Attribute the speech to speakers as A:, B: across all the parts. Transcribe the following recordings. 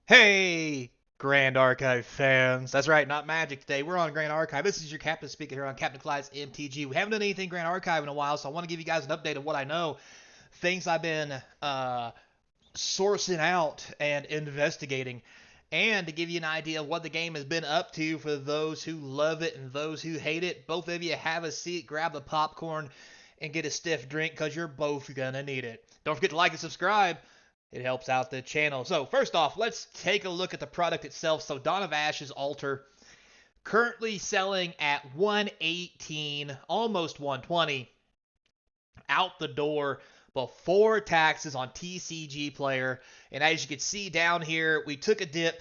A: Hey, Grand Archive fans. That's right, not Magic today. We're on Grand Archive. This is your captain speaking here on Captain Clyde's MTG. We haven't done anything Grand Archive in a while, so I want to give you guys an update of what I know, things I've been sourcing out and investigating, and to give you an idea of what the game has been up to for those who love it and those who hate it. Both of you have a seat, grab the popcorn, and get a stiff drink because you're both going to need it. Don't forget to like and subscribe. It helps out the channel. So first off, let's take a look at the product itself. So Dawn of Ashes Altar currently selling at 118, almost 120 out the door before taxes on TCG Player. And as you can see down here, we took a dip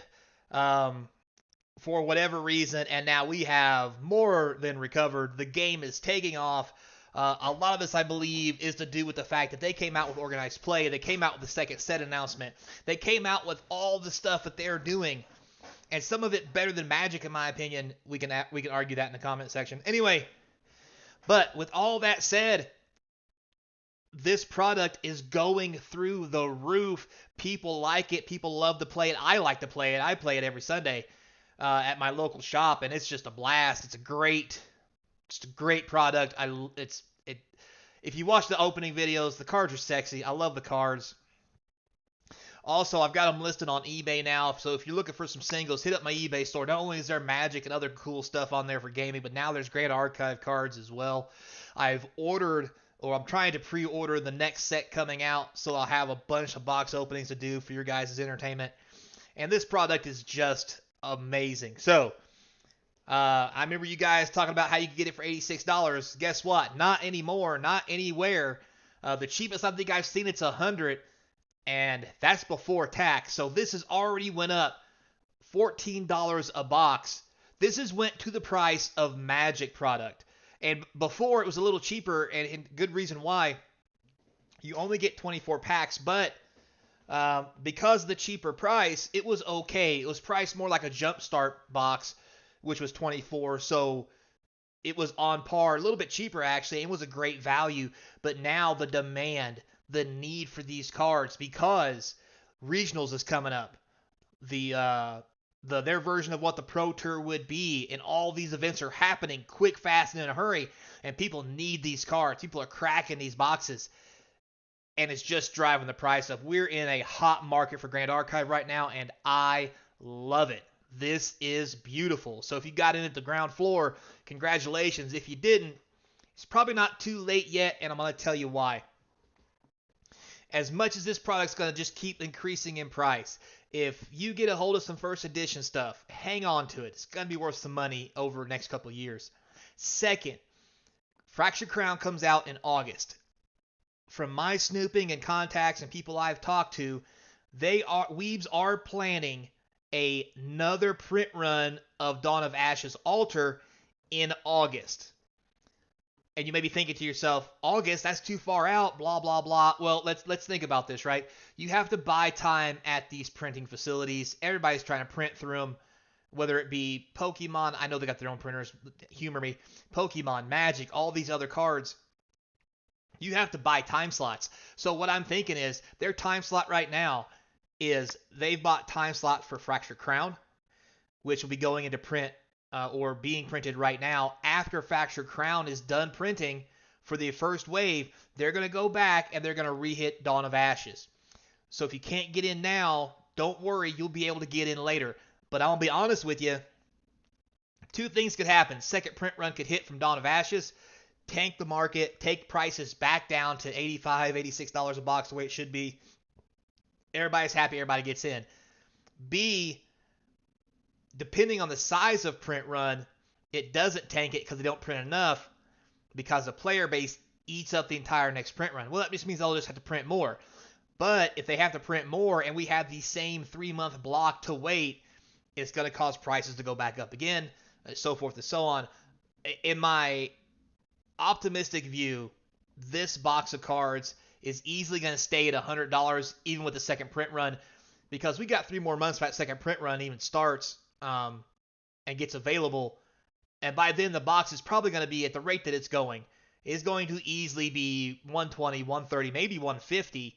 A: for whatever reason, and now we have more than recovered. The game is taking off. A lot of this, I believe, is to do with the fact that they came out with organized play. They came out with the second set announcement. They came out with all the stuff that they're doing, and some of it better than Magic, in my opinion. We can argue that in the comment section. Anyway, but with all that said, this product is going through the roof. People like it. People love to play it. I like to play it. I play it every Sunday at my local shop, and it's just a blast. It's a great product. If you watch the opening videos, the cards are sexy. I love the cards. Also, I've got them listed on eBay now, so if you're looking for some singles, hit up my eBay store. Not only is there Magic and other cool stuff on there for gaming, but now there's Grand Archive cards as well. I've ordered, or I'm trying to pre-order the next set coming out, so I'll have a bunch of box openings to do for your guys' entertainment. And this product is just amazing. So, I remember you guys talking about how you could get it for $86. Guess what? Not anymore. Not anywhere. The cheapest I think I've seen it's $100, and that's before tax. So this has already went up $14 a box. This has went to the price of Magic product, and before it was a little cheaper, and good reason why. You only get 24 packs, but because of the cheaper price, it was okay. It was priced more like a Jumpstart box, which was 24. So it was on par, a little bit cheaper actually, and was a great value. But now the demand, the need for these cards, because regionals is coming up, their version of what the Pro Tour would be, and all these events are happening quick, fast, and in a hurry, and people need these cards. People are cracking these boxes, and it's just driving the price up. We're in a hot market for Grand Archive right now, and I love it. This is beautiful. So if you got in at the ground floor, congratulations. If you didn't, it's probably not too late yet, and I'm going to tell you why. As much as this product's going to just keep increasing in price, if you get a hold of some first edition stuff, hang on to it. It's going to be worth some money over the next couple of years. Second, Fractured Crown comes out in August. From my snooping and contacts and people I've talked to, Weebs are planning another print run of Dawn of Ashes Altar in August. And you may be thinking to yourself, August, that's too far out, blah, blah, blah. Well, let's think about this, right? You have to buy time at these printing facilities. Everybody's trying to print through them, whether it be Pokemon. I know they got their own printers. Humor me. Pokemon, Magic, all these other cards. You have to buy time slots. So what I'm thinking is their time slot right now is they've bought time slot for Fractured Crown, which will be going into print or being printed right now. After Fractured Crown is done printing for the first wave, they're going to go back and they're going to re-hit Dawn of Ashes. So if you can't get in now, don't worry, you'll be able to get in later. But I'm going to be honest with you, two things could happen. Second print run could hit from Dawn of Ashes, tank the market, take prices back down to $85, $86 a box, the way it should be. Everybody's happy, everybody gets in. B, depending on the size of print run, it doesn't tank it because they don't print enough, because the player base eats up the entire next print run. Well, that just means they'll just have to print more. But if they have to print more and we have the same 3-month block to wait, it's going to cause prices to go back up again, so forth and so on. In my optimistic view, this box of cards is easily going to stay at $100 even with the second print run, because we got 3 more months for that second print run even starts and gets available. And by then the box is probably going to be, at the rate that it's going, is going to easily be 120, 130, maybe 150.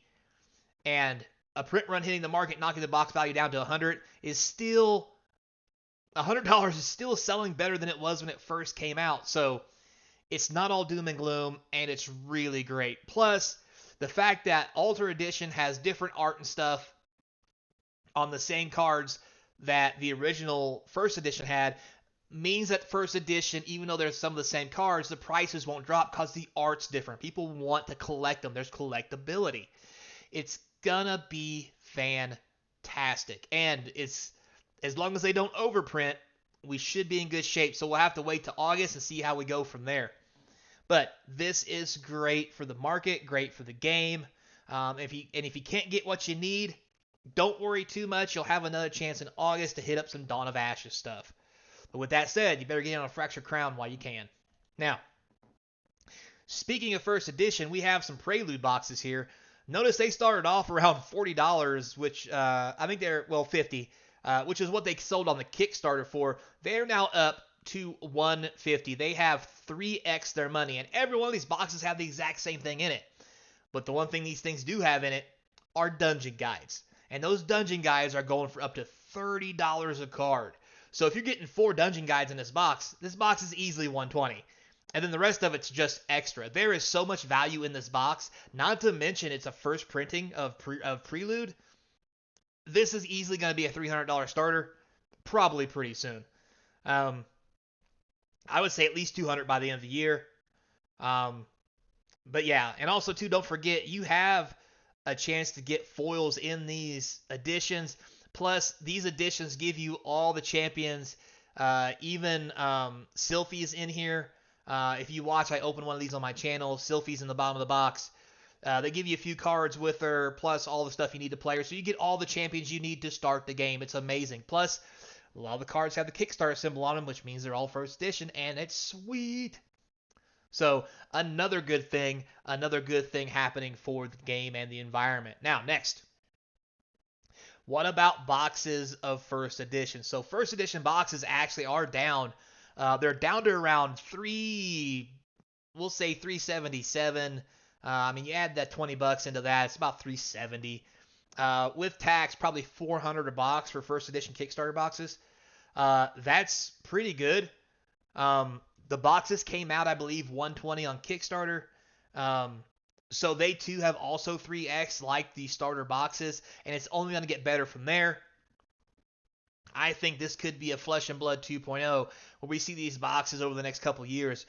A: And a print run hitting the market, knocking the box value down to 100 is still $100 is still selling better than it was when it first came out. So it's not all doom and gloom, and it's really great. Plus, the fact that Alter Edition has different art and stuff on the same cards that the original first edition had means that first edition, even though there's some of the same cards, the prices won't drop because the art's different. People want to collect them. There's collectability. It's gonna be fantastic. And it's as long as they don't overprint, we should be in good shape. So we'll have to wait to August and see how we go from there. But this is great for the market, great for the game. If you can't get what you need, don't worry too much. You'll have another chance in August to hit up some Dawn of Ashes stuff. But with that said, you better get in on a Fractured Crown while you can. Now, speaking of first edition, we have some Prelude boxes here. Notice they started off around $40, which I think they're, well, $50, which is what they sold on the Kickstarter for. They're now up to $150. They have 3x their money, and every one of these boxes have the exact same thing in it. But the one thing these things do have in it are dungeon guides. And those dungeon guides are going for up to $30 a card. So if you're getting 4 dungeon guides in this box is easily $120. And then the rest of it's just extra. There is so much value in this box, not to mention it's a first printing of Prelude. This is easily going to be a $300 starter, probably pretty soon. I would say at least $200 by the end of the year. But yeah, and also too, don't forget, you have a chance to get foils in these editions. Plus, these editions give you all the champions, even Sylphie's in here. If you watch, I open one of these on my channel. Sylphie's in the bottom of the box. They give you a few cards with her, plus all the stuff you need to play her. So you get all the champions you need to start the game. It's amazing. Plus, a lot of the cards have the Kickstarter symbol on them, which means they're all first edition, and it's sweet. So another good thing happening for the game and the environment. Now, next. What about boxes of first edition? So first edition boxes actually are down. They're down to around we'll say 377. I mean, you add that $20 into that, it's about 370. With tax, probably $400 a box for first edition Kickstarter boxes. That's pretty good. The boxes came out, I believe, $120 on Kickstarter. So they too have also 3x like the starter boxes, and it's only going to get better from there. I think this could be a Flesh and Blood 2.0, where we see these boxes over the next couple of years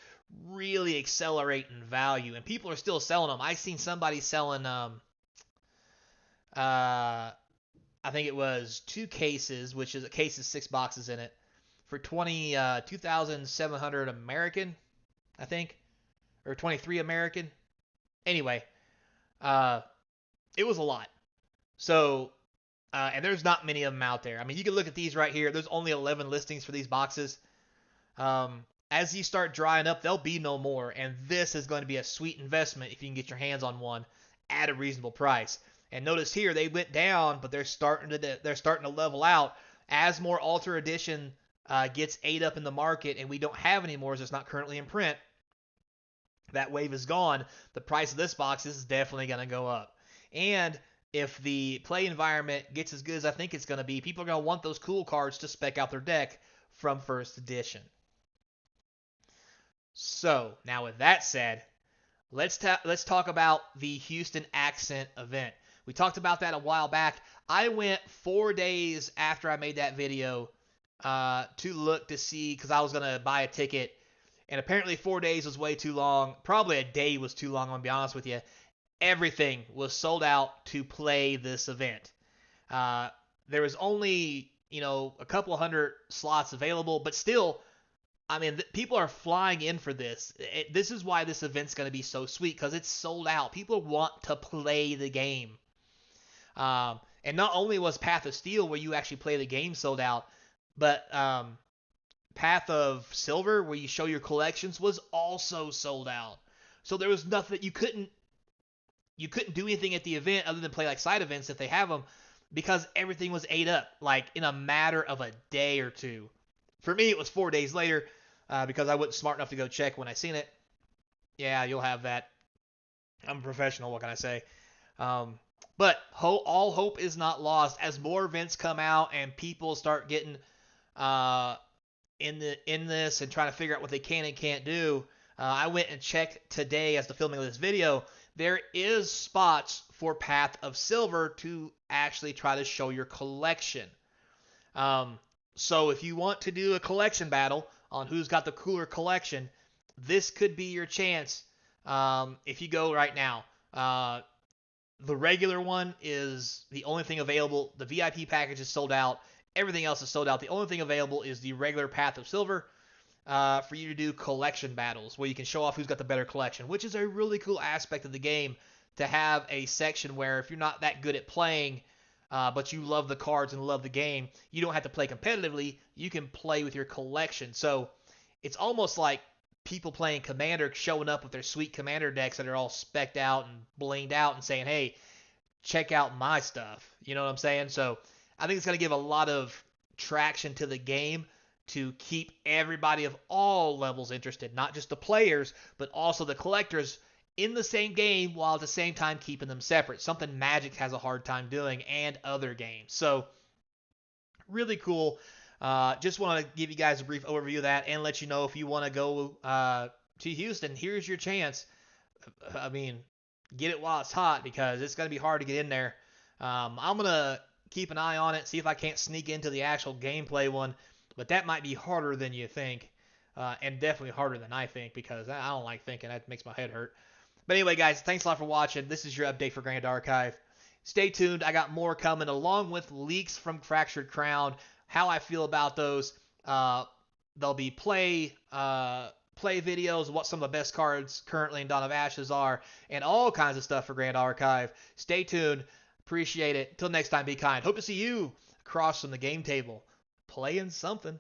A: really accelerate in value, and people are still selling them. I've seen somebody selling, I think it was 2 cases, which is a case is 6 boxes in it, for 2,700 American, I think, or 23 American. Anyway, it was a lot. So, and there's not many of them out there. I mean, you can look at these right here. There's only 11 listings for these boxes. As you start drying up, there'll be no more. And this is going to be a sweet investment if you can get your hands on one at a reasonable price. And notice here, they went down, but they're starting to level out. As more Alter Edition gets ate up in the market, and we don't have any more as it's not currently in print, that wave is gone. The price of this box is definitely going to go up. And if the play environment gets as good as I think it's going to be, people are going to want those cool cards to spec out their deck from first edition. So, now with that said, let's talk about the Houston Accent event. We talked about that a while back. I went 4 days after I made that video to look to see, because I was going to buy a ticket. And apparently 4 days was way too long. Probably a day was too long, I'm going to be honest with you. Everything was sold out to play this event. There was only, a couple of hundred slots available, but still, I mean, people are flying in for this. This is why this event's going to be so sweet, because it's sold out. People want to play the game. And not only was Path of Steel, where you actually play the game, sold out, but Path of Silver, where you show your collections, was also sold out. So there was nothing, you couldn't do anything at the event other than play like side events if they have them, because everything was ate up like in a matter of a day or two. For me, it was 4 days later because I wasn't smart enough to go check when I seen it. Yeah, you'll have that. I'm a professional. What can I say? But all hope is not lost as more events come out and people start getting uh, in this and trying to figure out what they can and can't do. I went and checked today as the filming of this video. There is spots for Path of Silver to actually try to show your collection. Um, so if you want to do a collection battle on who's got the cooler collection, this could be your chance. If you go right now, the regular one is the only thing available. The VIP package is sold out. Everything else is sold out. The only thing available is the regular Path of Silver for you to do collection battles where you can show off who's got the better collection, which is a really cool aspect of the game to have a section where if you're not that good at playing, but you love the cards and love the game, you don't have to play competitively. You can play with your collection. So it's almost like people playing Commander showing up with their sweet Commander decks that are all specced out and blinged out and saying, hey, check out my stuff. You know what I'm saying? So I think it's going to give a lot of traction to the game to keep everybody of all levels interested, not just the players, but also the collectors in the same game while at the same time keeping them separate. Something Magic has a hard time doing and other games. So really cool. Just want to give you guys a brief overview of that and let you know if you want to go to Houston, here's your chance. I mean, get it while it's hot because it's going to be hard to get in there. I'm going to keep an eye on it, see if I can't sneak into the actual gameplay one, but that might be harder than you think, and definitely harder than I think because I don't like thinking. That makes my head hurt. But anyway, guys, thanks a lot for watching. This is your update for Grand Archive. Stay tuned. I got more coming along with leaks from Fractured Crown, how I feel about those. There'll be play videos, what some of the best cards currently in Dawn of Ashes are, and all kinds of stuff for Grand Archive. Stay tuned. Appreciate it. Until next time, be kind. Hope to see you across from the game table playing something.